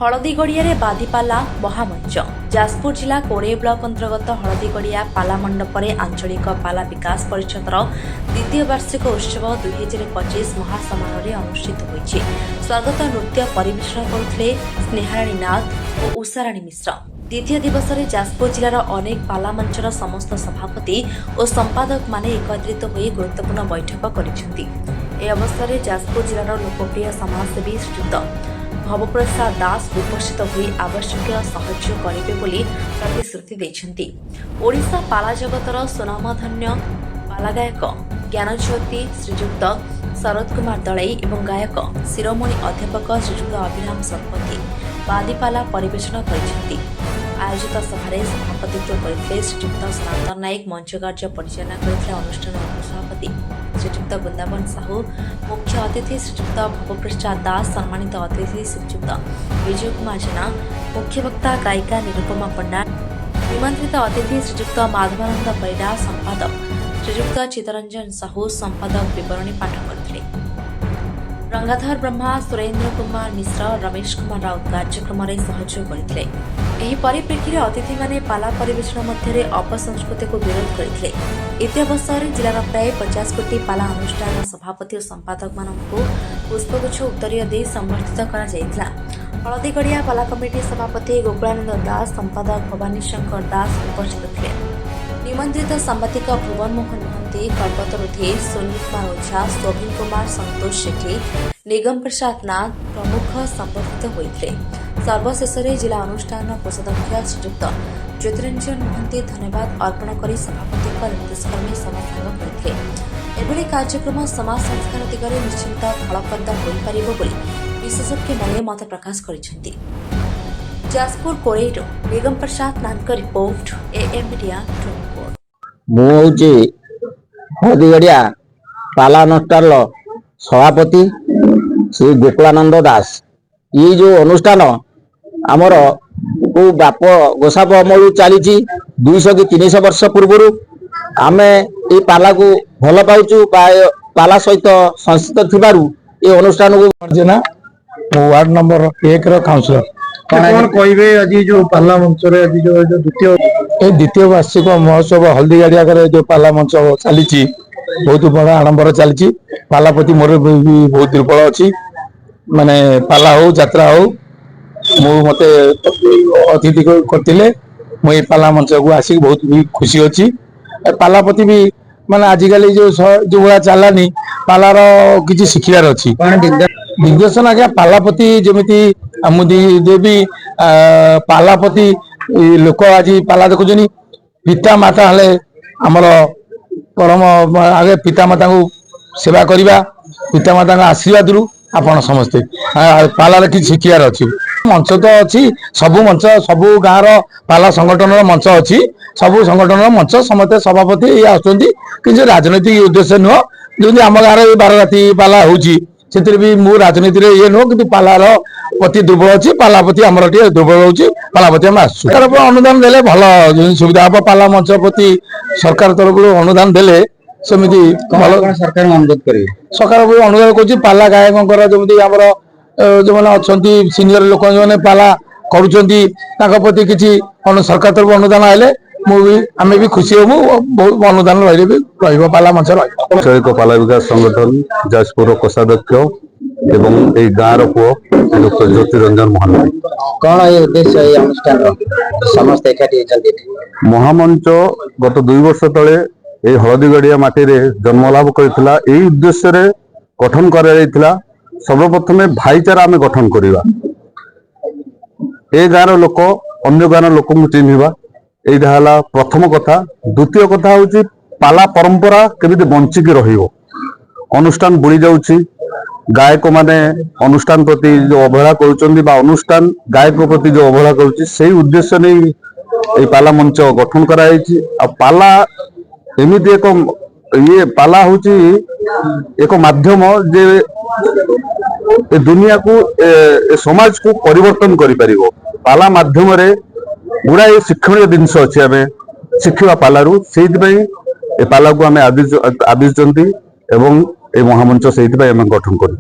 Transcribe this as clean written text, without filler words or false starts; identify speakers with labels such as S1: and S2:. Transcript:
S1: हलदीगड़िया बादीपाला महामंच जाजपुर जिला कोड़े ब्लॉक अंतर्गत हलदीगड़िया पाला मंडपरे आंचलिक पाला विकास परिषदर द्वितीय वार्षिक उत्सव 2025 महासमारोह अनुष्ठित होइछि। स्वागत नृत्य परिवेषण करथिले स्नेहाराणी नाथ और उषाराणी मिश्र। द्वितीय दिवस में जाजपुर जिलार अनेक पाला मंचर समस्त सभापति और संपादक माने एकत्रित होई गुरुत्वपूर्ण बैठक करिसेंति। ए अवसर में जाजपुर जिलार लोकप्रिय समाजसेवी श्रीयुत भवप्रसाद दास उपस्थित होई आवश्यक सहयोग करेंगे बोली प्रतिश्रुति दैछंती। ओडिशा पाला जगतर सुनामधन्य पाला गायक ज्ञानज्योति श्रीयुक्त शरद कुमार दलाई एवं गायक शिरोमणि अध्यापक श्रीयुक्त अभिराम शतपथी बादीपाला परिवेषण करिसेंती। आयोजित सभारे सभापतित्व करथिले श्रीयुक्त सनातन नायक मंच कार्य परिचालना करथिले अनुष्ठान सभापति श्रीयुक्त वृंदावन साहू, मुख्य अतिथि श्रीयुक्त भवप्रसाद दास, सम्मानित अतिथि श्रीयुक्त विजय कुमार जेना, मुख्य वक्ता गायिका निरुपमा पंडा, निमंत्रित अतिथि श्रीयुक्त माधवानंद परिडा, संपादक श्रीयुक्त चित्तरंजन साहू, संपादक विवरणी पाठ करथिले। रंगाधर ब्रह्मा, सुरेन्द्र कुमार मिश्र, रमेश कुमार राउत कार्यक्रम में सहयोग करथिले। एही परिप्रेक्षी अतिथि माने पाला परिवेषण मध्य अपसंस्कृति को विरोध करथिले। इति अवसर जिलार प्राय 50 कोटी पाला अनुष्ठान सभापति और संपादक मानकु पुष्पगुच्छ उत्तरीय दे संबर्धित करा जायतिला। हलदीगड़िया पाला कमिटी सभापति गोकुलानंद दास, संपादक भवानी शंकर दास उपस्थित थे। निमंत्रित सांबादिक भुवन मोहन महंती, कल्पतरुधि, सुनील कुमार ओझा, शोभिन कुमार, संतोष शेट्टी, निगम प्रसाद नाथ प्रमुख संबर्धित होते। सर्वशेष जिला अनुष्ठान कोषाध्यक्ष श्रीयुक्त ज्योतिरंजन महंती धन्यवाद अर्पण कर सभापति निर्देशक्रमे समाधान करते। एभली कार्यक्रम समाज संस्कार दिगरे निश्चित फलप्रद होईल विशेषज्ञ माने मत प्रकाश करिसेंती। जाजपुर कोरेरो निगम प्रसाद नाथ रिपोर्ट एएम मीडिया 24।
S2: मु होची हलदीगड़िया पाला अनुष्ठान सभापति श्री गोकुलानंद दास। ये जो अनुष्ठान आमर बाप गोसाप अमल चली 200 कि 300 वर्ष पूर्व आमे ये पाला को भल पाउचु। पाला सहित संस्कृत थिबारु ये अनुष्ठान को
S3: वार्ड नंबर 1 काउंसिलर कौन कहे आज जो पाला मंच आज जो द्वितीय वार्षिक महोत्सव हलदीगड़िया जो पाला मंच चली बहुत बड़ा आडंबर चली। पाला प्रति मोर भी बहुत दुर्बल अच्छी माने पाला हो यात्रा हो मते अतिथि करते मुझे पाला मंच को आसिक बहुत भी खुशी अच्छी। पाला प्रति भी माने आजिकल जो भाया चलानी पालार किसी शिखार अच्छी दिग्दर्शन आज्ञा पाला प्रति जमी देवी पाला प्रति लोक आज पाला देखुन पिता माता हेले आमर परम आगे पिता माता को सेवा करवा पिता माता आशीर्वाद रु आपण समस्ते पाला कि शिखार अच्छी। मंच तो अच्छी सबू मंच सबू गाँव पाला संगठन मंच अच्छी सबू संगठन मंच समस्त सभापति ये आसुँच राजनैतिक उद्देश्य नुह जमी आम गाँव 12 राति पाला होती भी मु राजनीति ये नुह कि पालार प्रति दुर्बल अच्छी पाला प्रति आम दुर्बल हो पाला प्रति आम आसु अनुदान देले भल सुविधा हम पाला मंच प्रति सरकार तरफ अनुदान देले सेमती सरकार अनुरोध करेंगे। सरकार अनुरोध कर पाला गायक जमी आम जो मैंने अच्छा सीनियर लोक जो पाला कर प्रति किसी सरकार तरफ अनुदान आए आम भी खुशी हूँ बहुत अनुदान रही पाला मंच
S4: आंचलिक पाला विकास संगठन जाजपुर कोषाध्यक्ष एवं ए गाँव पुओ डॉक्टर ज्योतिरंजन महंती।
S2: कौन ये उद्देश्य ये अनुष्ठान समस्त एकाठी
S4: महामंच गत 2 वर्ष तले ए हलदीगड़िया माटी रे जन्मलाभ करथिला। एई उद्देश्य रे गठन करा जायतिला। सर्वप्रथमे भाईचारा आमे गठन करिवा ए गाँव लोक अन्य गाँव लोक को चिन्हिबा एइटा हला प्रथम कथा। द्वितीय कथा होची पाला परंपरा केमिति बंचिकी रहिबो। अनुष्ठान बुड़ी जाउची गायक माने अनुष्ठान प्रति जो अवहेला करुचंदी बा अनुष्ठान गायक प्रति जो अवहेला करुची सेही उद्देश्य नै ए पाला मंच गठन करा जायछि। आ पाला एमिति एक ये पाला होची एक माध्यम जे ए दुनिया को ए समाज को परिवर्तन करि परिबो। पाला माध्यम रे गुड़ाए शिक्षणीय जिनस अच्छी आम शिखा पालू से पाला को आम आदिचंती एवं ए महामंच से गठन कर।